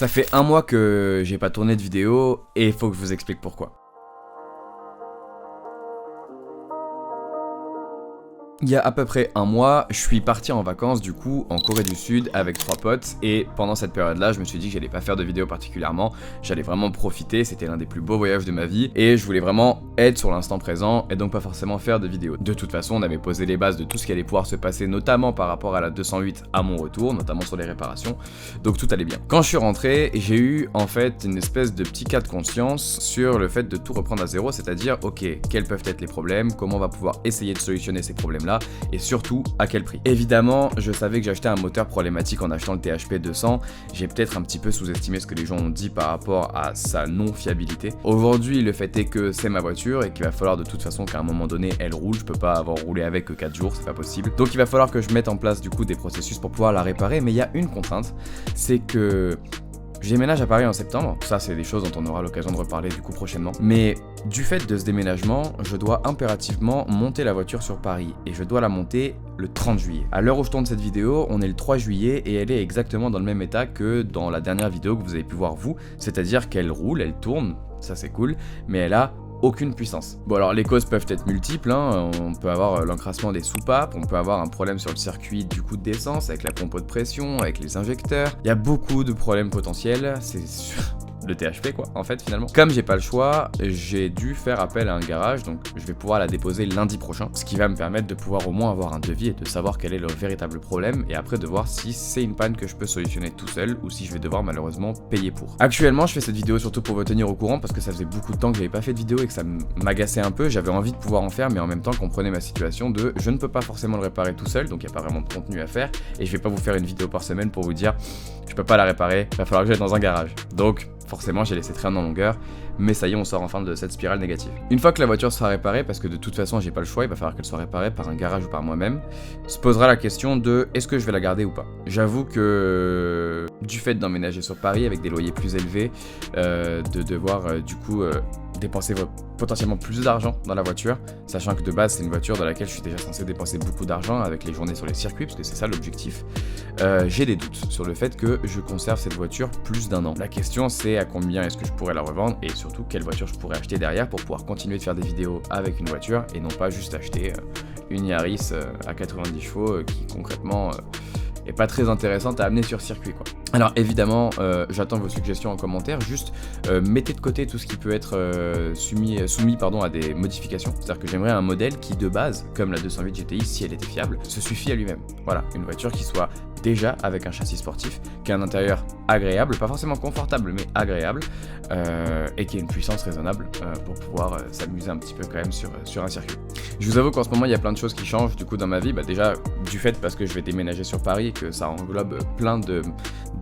Ça fait un mois que j'ai pas tourné de vidéo et il faut que je vous explique pourquoi. Il y a à peu près un mois, je suis parti en vacances du coup en Corée du Sud avec 3 potes et pendant cette période-là, je me suis dit que j'allais pas faire de vidéo particulièrement, j'allais vraiment profiter, c'était l'un des plus beaux voyages de ma vie et je voulais vraiment être sur l'instant présent et donc pas forcément faire de vidéos. De toute façon, on avait posé les bases de tout ce qui allait pouvoir se passer, notamment par rapport à la 208 à mon retour, notamment sur les réparations, donc tout allait bien. Quand je suis rentré, j'ai eu en fait une espèce de petit cas de conscience sur le fait de tout reprendre à zéro, c'est-à-dire ok, quels peuvent être les problèmes, comment on va pouvoir essayer de solutionner ces problèmes-là, et surtout à quel prix. Évidemment, je savais que j'achetais un moteur problématique en achetant le THP 200, j'ai peut-être un petit peu sous-estimé ce que les gens ont dit par rapport à sa non-fiabilité. Aujourd'hui, le fait est que c'est ma voiture et qu'il va falloir de toute façon qu'à un moment donné, elle roule, je peux pas avoir roulé avec que 4 jours, c'est pas possible. Donc il va falloir que je mette en place du coup des processus pour pouvoir la réparer, mais il y a une contrainte, c'est que je déménage à Paris en septembre, ça c'est des choses dont on aura l'occasion de reparler du coup prochainement, mais du fait de ce déménagement, je dois impérativement monter la voiture sur Paris, et je dois la monter le 30 juillet. À l'heure où je tourne cette vidéo, on est le 3 juillet, et elle est exactement dans le même état que dans la dernière vidéo que vous avez pu voir vous, c'est-à-dire qu'elle roule, elle tourne, ça c'est cool, mais elle a aucune puissance. Bon alors les causes peuvent être multiples, hein. On peut avoir l'encrassement des soupapes, on peut avoir un problème sur le circuit du coup d'essence, avec la pompe de pression, avec les injecteurs. Il y a beaucoup de problèmes potentiels, c'est sûr. Le THP quoi, en fait finalement. Comme j'ai pas le choix, j'ai dû faire appel à un garage, donc je vais pouvoir la déposer lundi prochain, ce qui va me permettre de pouvoir au moins avoir un devis et de savoir quel est le véritable problème, et après de voir si c'est une panne que je peux solutionner tout seul, ou si je vais devoir malheureusement payer pour. Actuellement, je fais cette vidéo surtout pour vous tenir au courant, parce que ça faisait beaucoup de temps que j'avais pas fait de vidéo et que ça m'agaçait un peu, j'avais envie de pouvoir en faire, mais en même temps comprenez ma situation de je ne peux pas forcément le réparer tout seul, donc il n'y a pas vraiment de contenu à faire, et je vais pas vous faire une vidéo par semaine pour vous dire je peux pas la réparer, il va falloir que j'aille dans un garage. Donc forcément j'ai laissé traîner en longueur, mais ça y est, on sort enfin de cette spirale négative. Une fois que la voiture sera réparée, parce que de toute façon j'ai pas le choix, il va falloir qu'elle soit réparée par un garage ou par moi-même, se posera la question de est-ce que je vais la garder ou pas. J'avoue que du fait d'emménager sur Paris avec des loyers plus élevés, de devoir du coup dépenser potentiellement plus d'argent dans la voiture, sachant que de base c'est une voiture dans laquelle je suis déjà censé dépenser beaucoup d'argent avec les journées sur les circuits, parce que c'est ça l'objectif, j'ai des doutes sur le fait que je conserve cette voiture plus d'1 an. La question c'est à combien est-ce que je pourrais la revendre, et surtout quelle voiture je pourrais acheter derrière pour pouvoir continuer de faire des vidéos avec une voiture, et non pas juste acheter une Yaris à 90 chevaux qui concrètement est pas très intéressante à amener sur circuit quoi. Alors évidemment, j'attends vos suggestions en commentaire, juste mettez de côté tout ce qui peut être soumis à des modifications, c'est-à-dire que j'aimerais un modèle qui de base, comme la 208 GTI si elle était fiable, se suffit à lui-même. Voilà, une voiture qui soit déjà avec un châssis sportif, qui a un intérieur agréable, pas forcément confortable mais agréable, et qui a une puissance raisonnable pour pouvoir s'amuser un petit peu quand même sur un circuit. Je vous avoue qu'en ce moment il y a plein de choses qui changent du coup dans ma vie, déjà du fait parce que je vais déménager sur Paris, que ça englobe plein de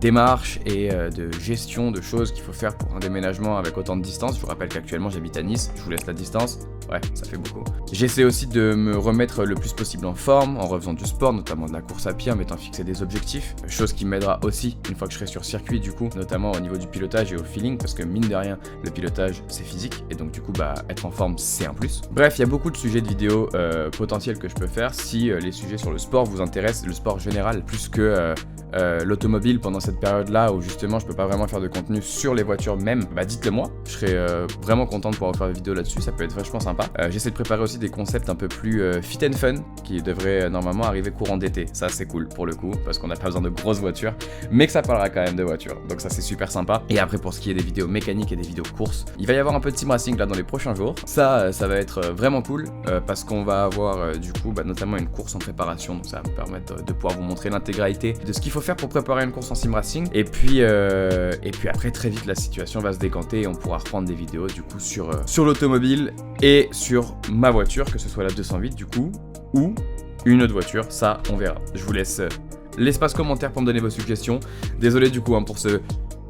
démarches et de gestion de choses qu'il faut faire pour un déménagement avec autant de distance. Je vous rappelle qu'actuellement j'habite à Nice, je vous laisse la distance, ouais ça fait beaucoup. J'essaie aussi de me remettre le plus possible en forme en refaisant du sport, notamment de la course à pied, en m'étant fixé des objectifs, chose qui m'aidera aussi une fois que je serai sur circuit du coup, notamment au niveau du pilotage et au feeling, parce que mine de rien le pilotage c'est physique et donc du coup être en forme c'est un plus. Bref, il y a beaucoup de sujets de vidéos potentiels que je peux faire si les sujets sur le sport vous intéressent, le sport général plus que l'automobile pendant cette période là où justement je peux pas vraiment faire de contenu sur les voitures même, dites-le moi, je serais vraiment content de pouvoir faire des vidéos là-dessus, ça peut être vachement sympa. J'essaie de préparer aussi des concepts un peu plus fit and fun qui devraient normalement arriver courant d'été, ça c'est cool pour le coup parce qu'on n'a pas besoin de grosses voitures mais que ça parlera quand même de voitures, donc ça c'est super sympa. Et après pour ce qui est des vidéos mécaniques et des vidéos courses, il va y avoir un peu de sim racing là dans les prochains jours, ça va être vraiment cool parce qu'on va avoir du coup notamment une course en préparation, donc ça va me permettre de pouvoir vous montrer l'intégralité de ce qu'il faut faire pour préparer une course en sim racing, et puis après très vite la situation va se décanter et on pourra reprendre des vidéos du coup sur l'automobile et sur ma voiture, que ce soit la 208 du coup ou une autre voiture, ça on verra. Je vous laisse l'espace commentaire pour me donner vos suggestions. Désolé du coup pour ce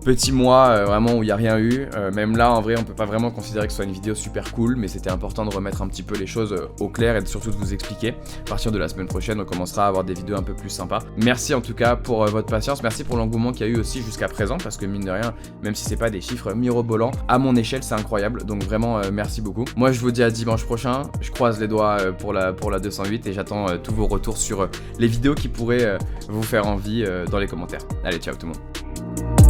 petit mois vraiment où il n'y a rien eu, même là en vrai on peut pas vraiment considérer que ce soit une vidéo super cool, mais c'était important de remettre un petit peu les choses au clair et surtout de vous expliquer. À partir de la semaine prochaine on commencera à avoir des vidéos un peu plus sympas. Merci en tout cas pour votre patience, merci pour l'engouement qu'il y a eu aussi jusqu'à présent, parce que mine de rien, même si c'est pas des chiffres mirobolants, à mon échelle c'est incroyable, donc vraiment merci beaucoup. Moi je vous dis à dimanche prochain, je croise les doigts pour la 208 et j'attends tous vos retours sur les vidéos qui pourraient vous faire envie dans les commentaires. Allez, ciao tout le monde.